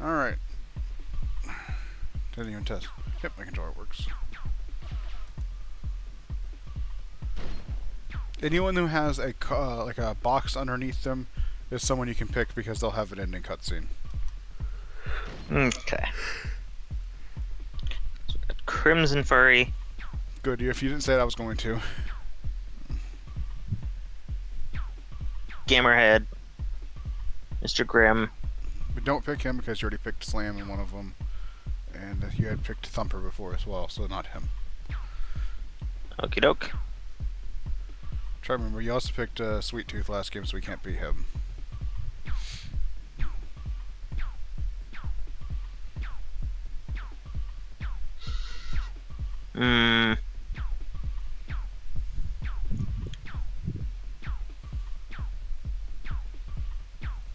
Alright. Didn't even test. Yep, my controller works. Anyone who has a like a box underneath them is someone you can pick because they'll have an ending cutscene. Okay. So we got Crimson Furry. Good. If you didn't say it, I was going to. Gamerhead. Mr. Grimm. But don't pick him because you already picked Slam in one of them. And you had picked Thumper before as well, so not him. Okie doke. Try to remember, you also picked Sweet Tooth last game, so we can't beat him.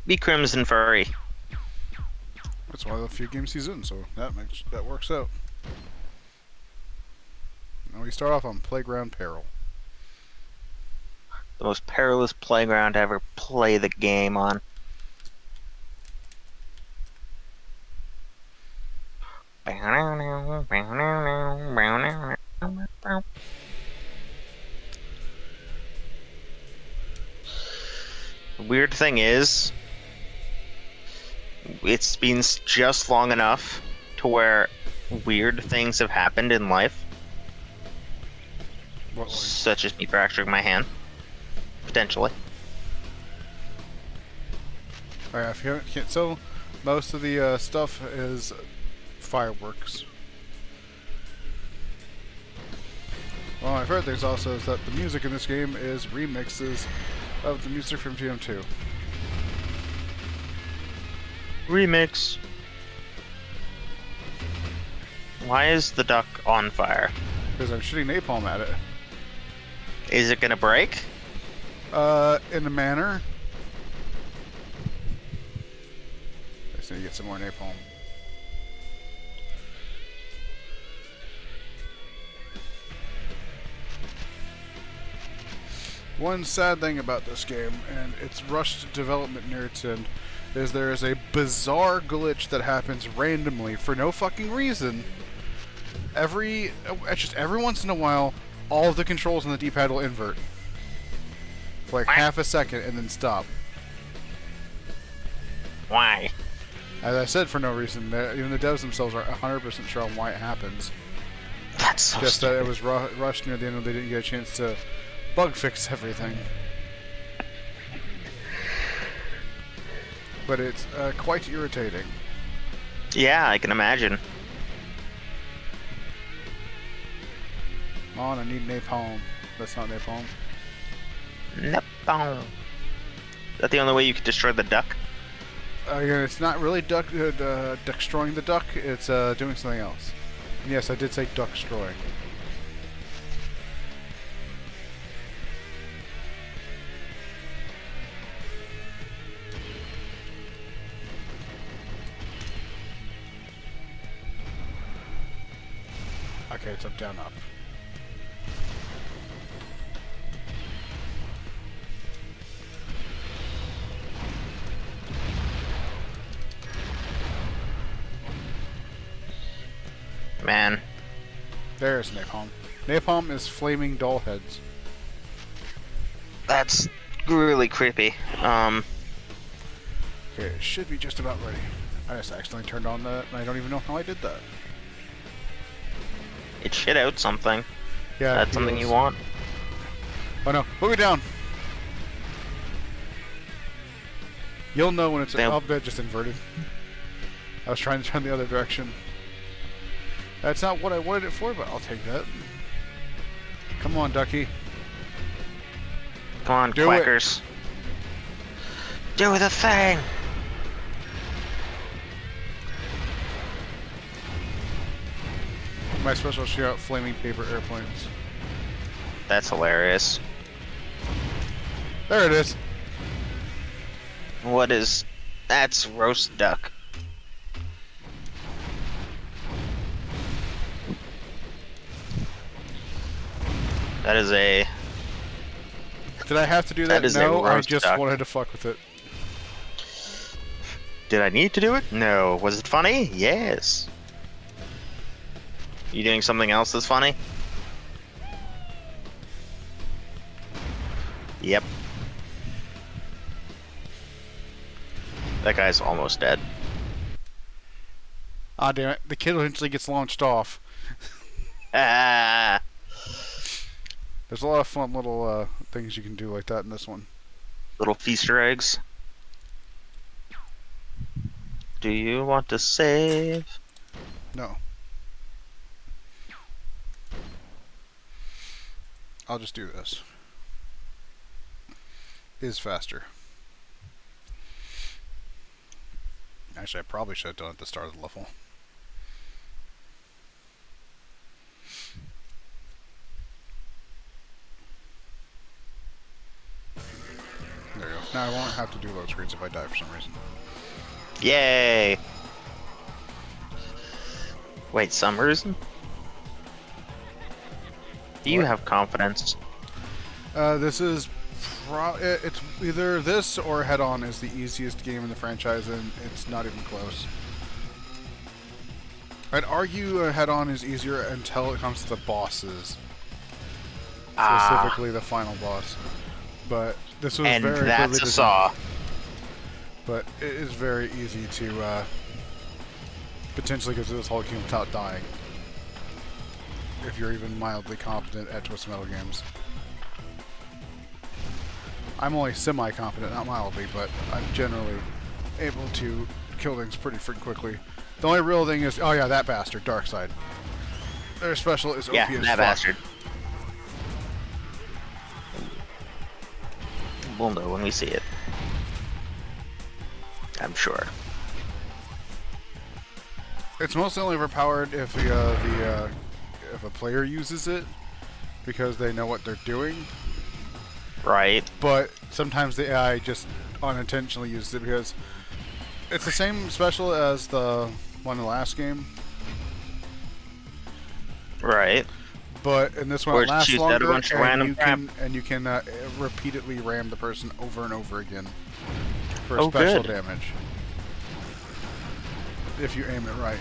Be Crimson Furry. That's one of the few games he's in, so that works out. Now we start off on Playground Peril. The most perilous playground to ever play the game on. The weird thing is, it's been just long enough to where weird things have happened in life. What Such as me fracturing my hand. Potentially. Alright, if you can't tell, most of the stuff is fireworks. Well, I've heard there's also is that the music in this game is remixes of the music from GM2. Remix. Why is the duck on fire? Because I'm shooting napalm at it. Is it gonna break? In a manner. I just need to get some more napalm. One sad thing about this game, and its rushed development near its end, is there is a bizarre glitch that happens randomly for no fucking reason. Just every once in a while, all of the controls on the D-pad will invert. For like half a second and then stop. Why? As I said, for no reason. Even the devs themselves are 100% sure on why it happens. That's so Just stupid. that it was rushed near the end and they didn't get a chance to bug fix everything. But it's quite irritating. Yeah, I can imagine. Come on, I need napalm. That's not napalm. Nope. Is that the only way you could destroy the duck? Yeah, it's not really destroying the duck, it's doing something else. And yes, I did say duck destroying. Okay, it's up, down, up. Man. There's napalm. Napalm is flaming doll heads. That's really creepy. Okay, it should be just about ready. I just accidentally turned on that, and I don't even know how I did that. It shit out something. Yeah, That's something you want. Oh no, put me down! You'll know when it's up there, just inverted. I was trying to turn the other direction. That's not what I wanted it for, but I'll take that. Come on, ducky. Come on, Do quackers. Do the thing! My special shoot out flaming paper airplanes. That's hilarious. There it is. What is... That's roast duck. That is a... Did I have to do that? That is a No, I roast just duck. wanted to fuck with it. Did I need to do it? No. Was it funny? Yes. You doing something else that's funny? Yep. That guy's almost dead. Ah, damn it. The kid eventually gets launched off. Ah. There's a lot of fun little things you can do like that in this one. Little Feaster eggs. Do you want to save? No. I'll just do this. Is faster. Actually, I probably should have done it at the start of the level. There you go. Now I won't have to do load screens if I die for some reason. Yay! Wait, some reason? Do you have confidence? This is it's either this or Head On is the easiest game in the franchise, and it's not even close. I'd argue Head On is easier until it comes to the bosses, specifically the final boss. But this was And very that's a saw. But it is very easy to potentially go through this whole game without dying, if you're even mildly competent at Twisted Metal games. I'm only semi-competent, not mildly, but I'm generally able to kill things pretty freaking quickly. The only real thing is, oh yeah, that bastard, Darkseid. Their special is OP as fuck. That bastard. We'll know when we see it. I'm sure. It's mostly only overpowered if if a player uses it, because they know what they're doing. Right. But sometimes the AI just unintentionally uses it because it's the same special as the one in the last game. Right. But in this one, it lasts shoots out a longer, bunch of random and you can repeatedly ram the person over and over again for Oh, special good. damage. If you aim it right,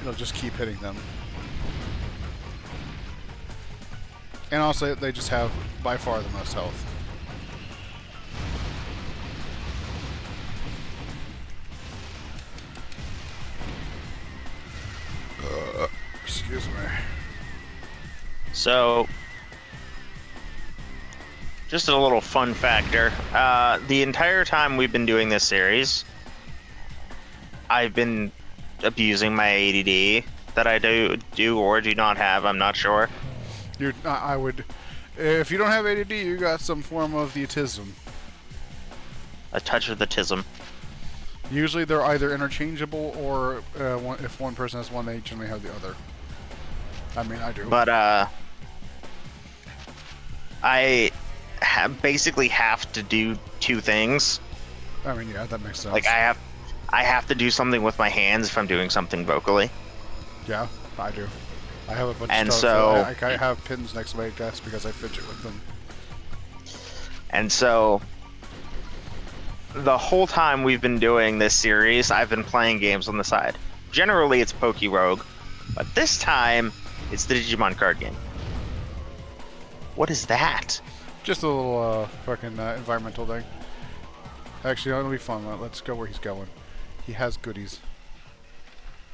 it'll just keep hitting them. And also, they just have by far the most health. Excuse me. So, just a little fun factor. The entire time we've been doing this series, I've been abusing my ADD that I do or do not have. I'm not sure. I would, if you don't have ADD, you got some form of the autism. A touch of the tism. Usually they're either interchangeable or if one person has one, they generally have the other. I mean, I do. But I basically have to do two things. I mean, yeah, that makes sense. Like I have to do something with my hands if I'm doing something vocally. Yeah, I do. I have a bunch And of stuff. so I have pins next to my desk because I fidget with them. And so the whole time we've been doing this series, I've been playing games on the side. Generally, it's Poke Rogue, but this time it's the Digimon card game. What is that? Just a little fucking environmental thing. Actually, it'll be fun. Let's go where he's going. He has goodies.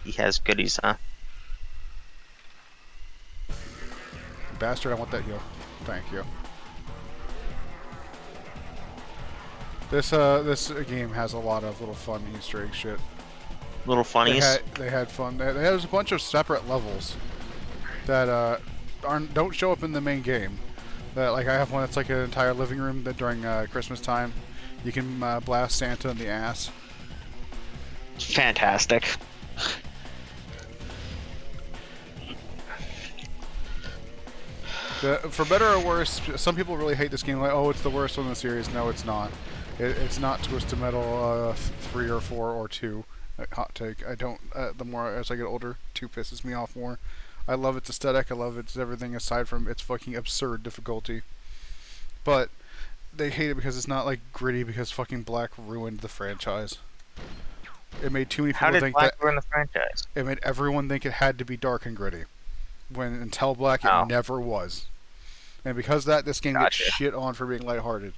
He has goodies, huh? Bastard, I want that heal. Thank you. This game has a lot of little fun Easter egg shit. Little funnies. They had fun. There's a bunch of separate levels that don't show up in the main game. That, like, I have one that's like an entire living room that during Christmas time you can blast Santa in the ass. Fantastic. For better or worse, some people really hate this game. Like, oh, it's the worst one in the series. No, it's not. It's not Twisted Metal 3 or 4 or 2. Hot take. I don't. The more as I get older, 2 pisses me off more. I love its aesthetic. I love its everything aside from its fucking absurd difficulty. But they hate it because it's not like gritty because fucking Black ruined the franchise. It made too many How people did think Black that. ruin the franchise? It made everyone think it had to be dark and gritty, when until Black it Oh, never was. And because of that, this game gets gotcha. shit on for being lighthearted.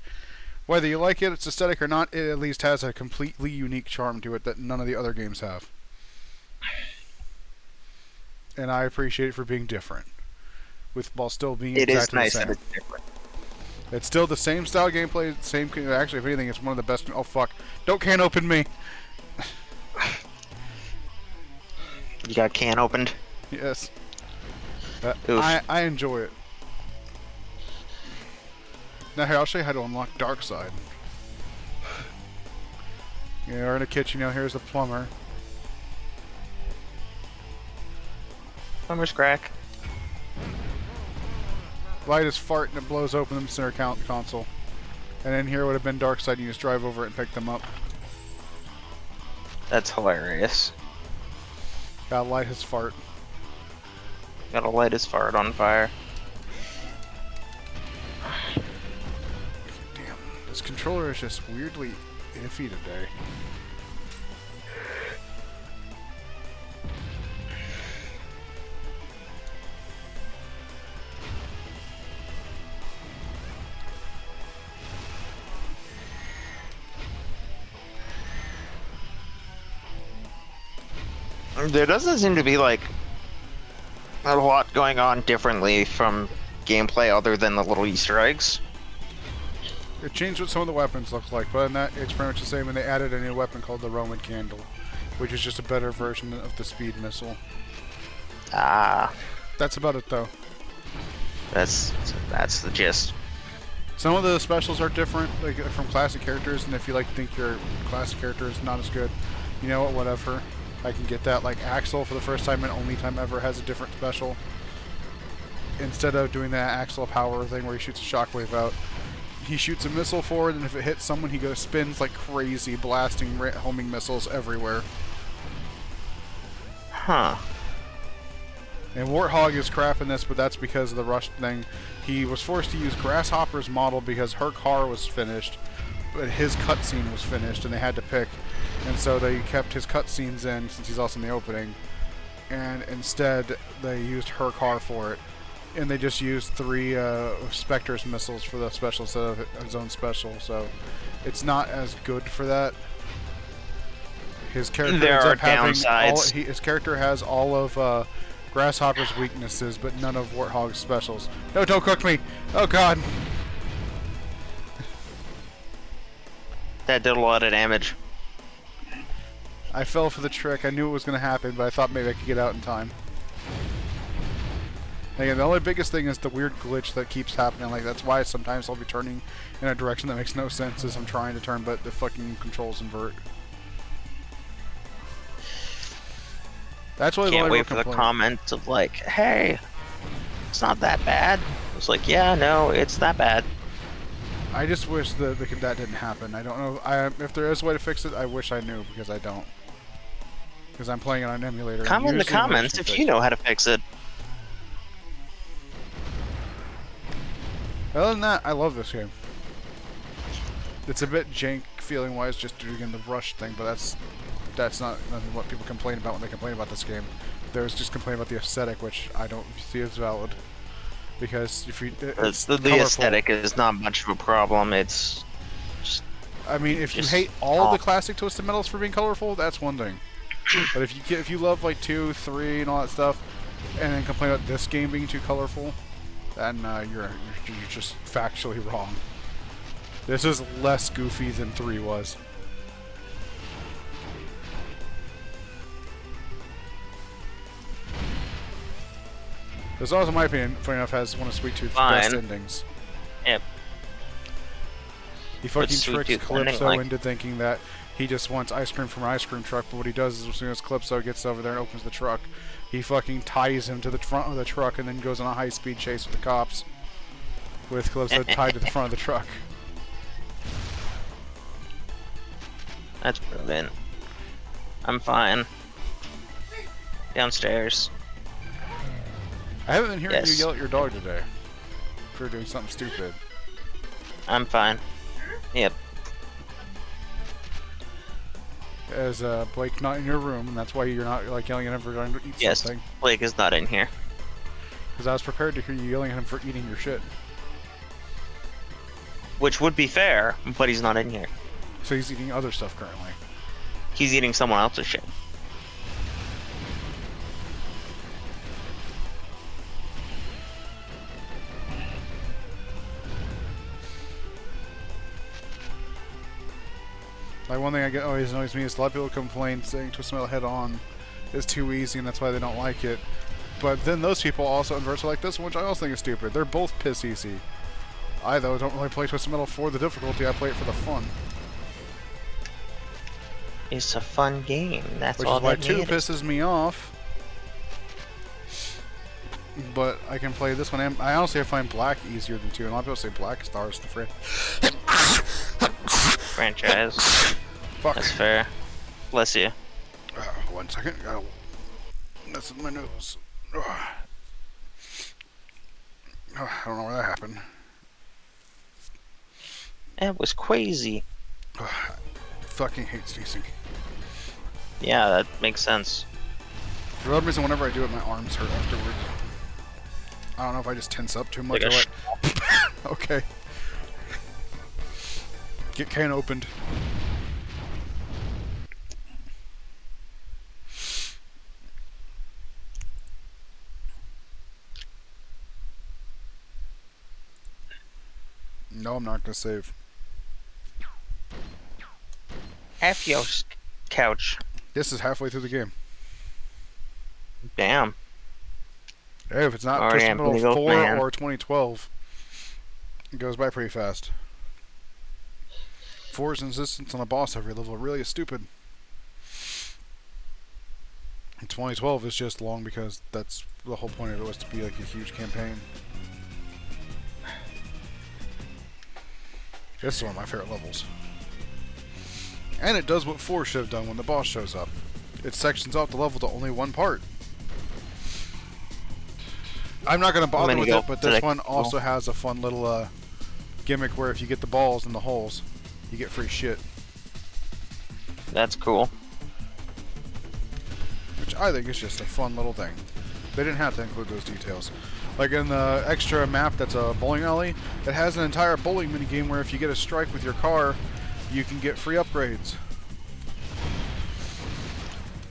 Whether you like it, its aesthetic or not, it at least has a completely unique charm to it that none of the other games have. And I appreciate it for being different, while still being It is exactly nice the that same. it's different. It's still the same style gameplay, same. Actually, if anything, it's one of the best. Oh fuck! Don't can open me. You got can opened? Yes. Oof. I enjoy it. Now here, I'll show you how to unlock Dark Side. We're in a kitchen. Here's the plumber. Plumber's crack. Light is fart and it blows open the center console. And then here would have been Dark Side. You just drive over it and pick them up. That's hilarious. Gotta light his fart. Gotta light his fart on fire. Damn, this controller is just weirdly iffy today. There doesn't seem to be like a lot going on differently from gameplay other than the little Easter eggs. It changed what some of the weapons look like, but in that it's pretty much the same, and they added a new weapon called the Roman Candle, which is just a better version of the speed missile. Ah, That's about it though. that's the gist. Some of the specials are different, like from classic characters, and if you think your classic character is not as good, you know what, whatever. I can get that. Like Axel, for the first time and only time ever, has a different special. Instead of doing that Axel power thing where he shoots a shockwave out, he shoots a missile forward, and if it hits someone, he spins like crazy, blasting homing missiles everywhere. Huh. And Warthog is crap in this, but that's because of the rush thing. He was forced to use Grasshopper's model because her car was finished, but his cutscene was finished, and they had to pick. And so they kept his cutscenes in, since he's also in the opening, and instead they used her car for it. And they just used 3 Spectre's missiles for the special instead of his own special, so it's not as good for that. His character There ends are up having downsides. his character has all of Grasshopper's weaknesses, but none of Warthog's specials. No, don't cook me! Oh god! That did a lot of damage. I fell for the trick. I knew it was going to happen, but I thought maybe I could get out in time. Again, the only biggest thing is the weird glitch that keeps happening. Like, that's why sometimes I'll be turning in a direction that makes no sense as I'm trying to turn, but the fucking controls invert. That's why Can't wait for the comments of like, hey, it's not that bad. It's like, yeah, no, it's that bad. I just wish that didn't happen. I don't know. If there is a way to fix it, I wish I knew, because I don't. Because I'm playing it on an emulator. Comment in the comments if you know how to fix it. Other than that, I love this game. It's a bit jank feeling-wise, just doing the rush thing, but that's not what people complain about when they complain about this game. There's just complain about the aesthetic, which I don't see as valid. Because if the aesthetic is not much of a problem. It's just, I mean, if you hate all the classic Twisted Metals for being colorful, that's one thing. But if you love like 2, 3, and all that stuff, and then complain about this game being too colorful, then you're just factually wrong. This is less goofy than 3 was. This also, in my opinion, funny enough, has one of Sweet Tooth's best endings. Yep. He fucking tricks Tooth Calypso ending, into thinking that he just wants ice cream from an ice cream truck, but what he does is as soon as Calypso gets over there and opens the truck, he fucking ties him to the front of the truck and then goes on a high-speed chase with the cops, with Calypso tied to the front of the truck. That's brilliant. I'm fine. Downstairs. I haven't been hearing you yell at your dog today for doing something stupid. I'm fine. Yep. as Blake not in your room, and that's why you're not like yelling at him for going to eat something. Yes, Blake is not in here. Because I was prepared to hear you yelling at him for eating your shit. Which would be fair, but he's not in here. So he's eating other stuff currently. He's eating someone else's shit. Like one thing I get always annoys me is a lot of people complain saying Twisted Metal Head On is too easy and that's why they don't like it. But then those people also inversely like this one, which I also think is stupid. They're both piss easy. I, though, don't really play Twisted Metal for the difficulty. I play it for the fun. It's a fun game. That's which all is why that 2 made it. pisses me off. But I can play this one. And I honestly find Black easier than 2. And a lot of people say Black Stars the franchise. Fuck. That's fair. Bless you. 1 second. Oh, that's in my nose. Oh, I don't know where that happened. It was crazy. Fucking hate sneezing. Yeah, that makes sense. For some reason, whenever I do it, my arms hurt afterwards. I don't know if I just tense up too much Like or what. Okay. Get can opened. No, I'm not gonna save. Half your couch. This is halfway through the game. Damn. Hey, if it's not Already Twisted Metal I'm gonna go 4 plan. or 2012, it goes by pretty fast. 4's insistence on a boss every level really is stupid. And 2012 is just long because that's the whole point of it was to be like a huge campaign. This is one of my favorite levels. And it does what 4 should have done when the boss shows up. It sections out the level to only one part. I'm not going to bother with it, but this one also has a fun little gimmick where if you get the balls in the holes, you get free shit. That's cool. Which I think is just a fun little thing. They didn't have to include those details. Like in the extra map that's a bowling alley, it has an entire bowling minigame where if you get a strike with your car, you can get free upgrades.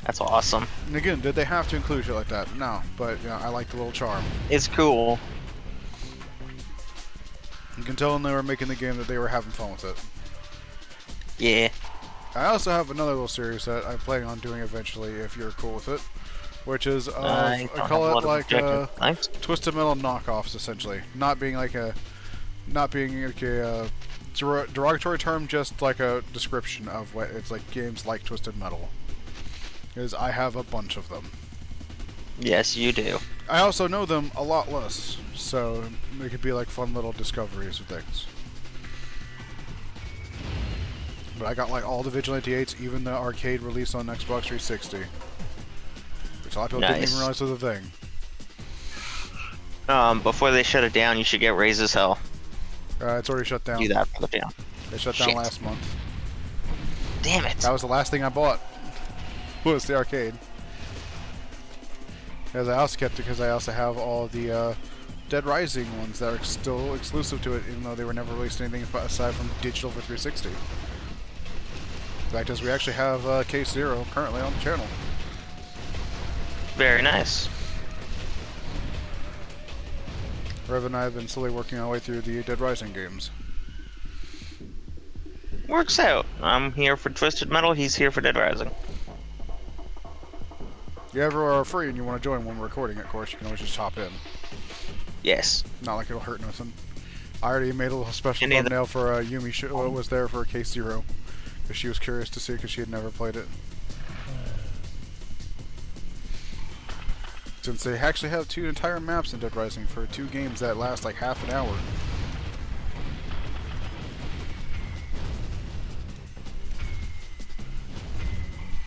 That's awesome. And again, did they have to include shit like that? No, but you know, I like the little charm. It's cool. You can tell when they were making the game that they were having fun with it. Yeah. I also have another little series that I'm planning on doing eventually, if you're cool with it, which is I call it like Twisted Metal knockoffs, essentially. Not being like a derogatory term, just like a description of what it's like. Games like Twisted Metal, because I have a bunch of them. Yes, you do. I also know them a lot less, so they could be like fun little discoveries of things. But I got like all the Vigilante 8s, even the arcade release on Xbox 360. Which a lot of people didn't even realize was a thing. Before they shut it down, you should get Raise as Hell. It's already shut down. Do that for the down. They shut down last month. Damn it. That was the last thing I bought. Was the arcade. Because I also kept it because I also have all the Dead Rising ones that are still exclusive to it, even though they were never released anything aside from digital for 360. The fact is, we actually have Case Zero currently on the channel. Very nice. Rev and I have been slowly working our way through the Dead Rising games. Works out. I'm here for Twisted Metal, he's here for Dead Rising. If you ever are free and you want to join when we're recording, of course, you can always just hop in. Yes. Not like it'll hurt nothing. I already made a little special thumbnail for Yumi what was there for Case Zero. Because she was curious to see because she had never played it. Since they actually have 2 entire maps in Dead Rising for 2 games that last like half an hour.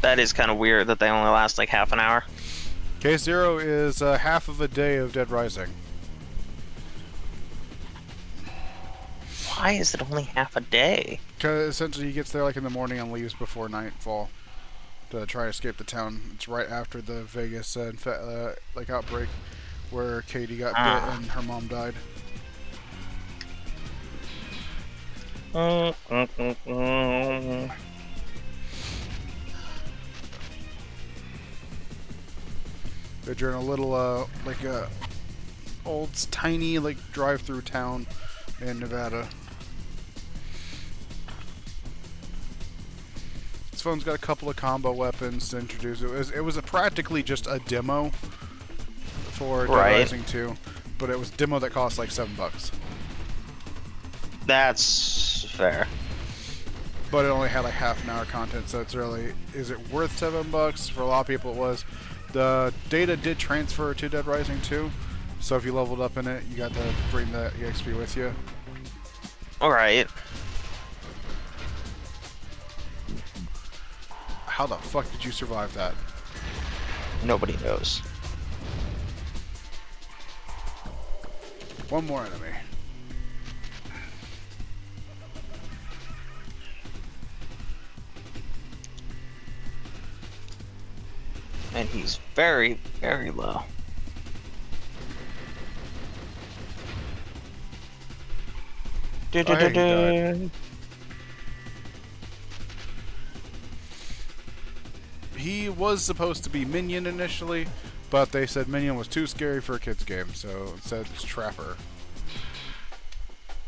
That is kind of weird that they only last like half an hour. Case Zero is half of a day of Dead Rising. Why is it only half a day? Because essentially he gets there like in the morning and leaves before nightfall. to try to escape the town. It's right after the Vegas like outbreak, where Katie got bit and her mom died. They're in a little like a old tiny like drive-through town in Nevada. This phone's got a couple of combo weapons to introduce. It was practically just a demo for Dead Rising 2, but it was a demo that cost like $7. That's fair. But it only had like half an hour content, so it's really, is it worth $7? For a lot of people it was. The data did transfer to Dead Rising 2, so if you leveled up in it, you got to bring the EXP with you. Alright. How the fuck did you survive that? Nobody knows. One more enemy. And he's very, very low. Oh, hey, he was supposed to be Minion initially, but they said Minion was too scary for a kid's game, so instead it's Trapper.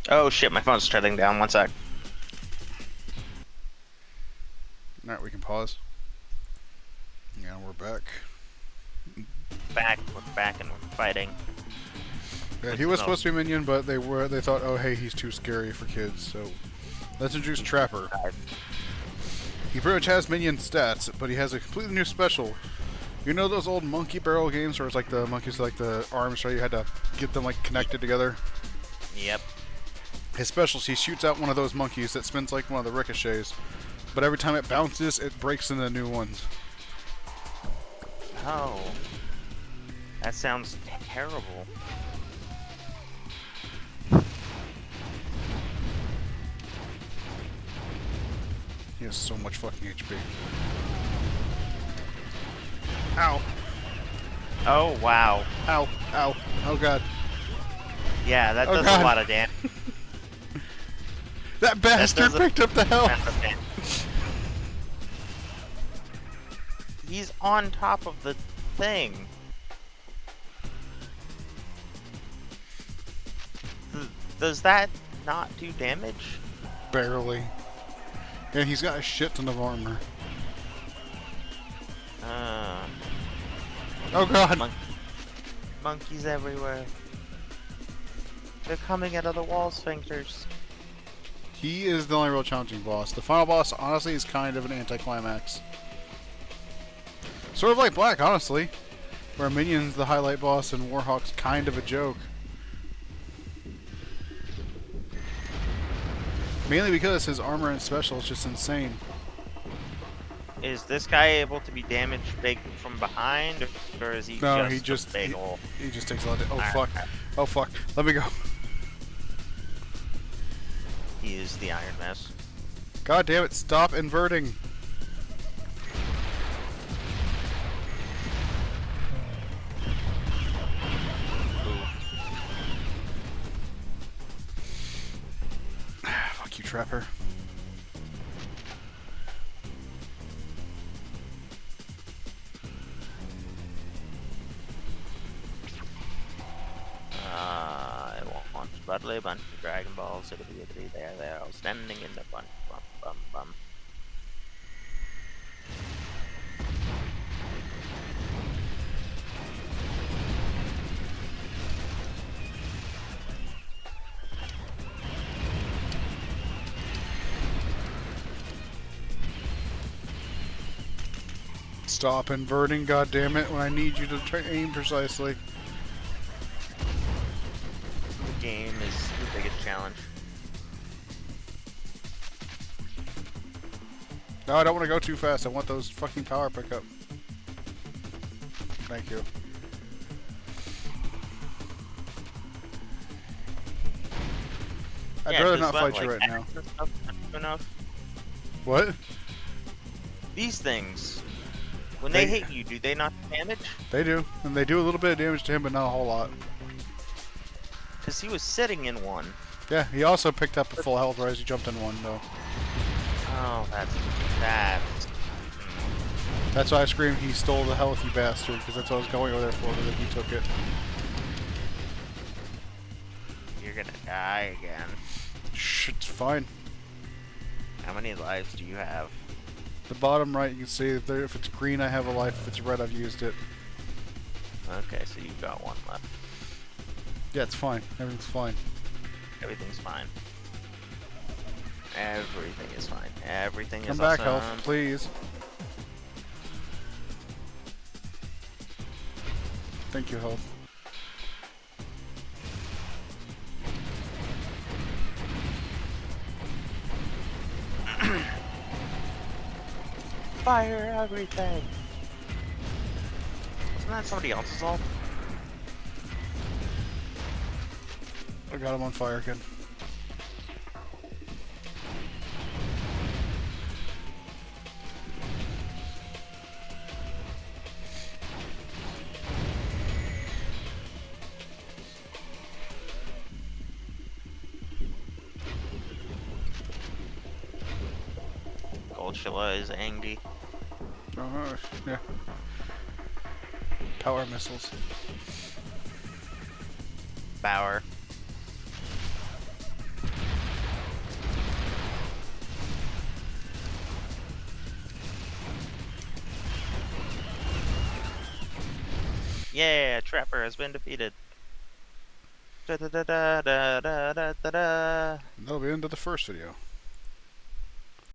Oh shit, my phone's shutting down. 1 sec. Alright, we can pause. Yeah, we're back. We're back and we're fighting. Yeah, he was supposed to be Minion, but they thought, oh hey, he's too scary for kids, so let's introduce Trapper. He pretty much has Minion stats, but he has a completely new special. You know those old monkey barrel games where it's like the monkeys like the arms, so you had to get them like connected together? Yep. His special is he shoots out one of those monkeys that spins like one of the ricochets, but every time it bounces, it breaks into new ones. Oh. That sounds terrible. He has so much fucking HP. Ow. Oh, wow. Ow. Ow. Oh god. Yeah, that does a lot of damage. That bastard picked up the health! He's on top of the thing. Does that not do damage? Barely. And he's got a shit ton of armor. Oh god! Monkeys everywhere. They're coming out of the wall sphincters. He is the only real challenging boss. The final boss, honestly, is kind of an anticlimax. Sort of like Black, honestly. Where Minion's the highlight boss and Warhawk's kind of a joke. Mainly because his armor and special is just insane. Is this guy able to be damaged big from behind, or is he just a big hole? He just takes a lot of... Oh, fuck. Oh, fuck. Let me go. He is the Iron Mess. God damn it, stop inverting. Fuck you, Trapper. I want to battle a bunch of Dragon Balls. It'll be a three there, all standing in the bunch. Bum, bum, bum. Stop inverting, goddammit, when I need you to aim precisely. The game is the biggest challenge. No, I don't want to go too fast. I want those fucking power pickup. Thank you. I'd rather not fight you right now. Enough. What? These things, when they hit you, do they not do damage? They do, and they do a little bit of damage to him, but not a whole lot. Because he was sitting in one. Yeah, he also picked up a full health rise. He jumped in one, though. Oh, that's... That's why I screamed, he stole the health, you bastard, because that's what I was going over there for, but then he took it. You're gonna die again. Shh, it's fine. How many lives do you have? The bottom right, you can see if it's green, I have a life. If it's red, I've used it. Okay, so you've got one left. Yeah, it's fine. Everything's fine. Everything's fine. Everything is fine. Everything is Come back, awesome. health, please. Thank you, health. Fire everything! Wasn't that somebody else's ult? I got him on fire again. Goldshilla is angry. Yeah. Power missiles. Bower. Yeah, Trapper has been defeated. Da da da da da da da da. And that'll be the end of the first video.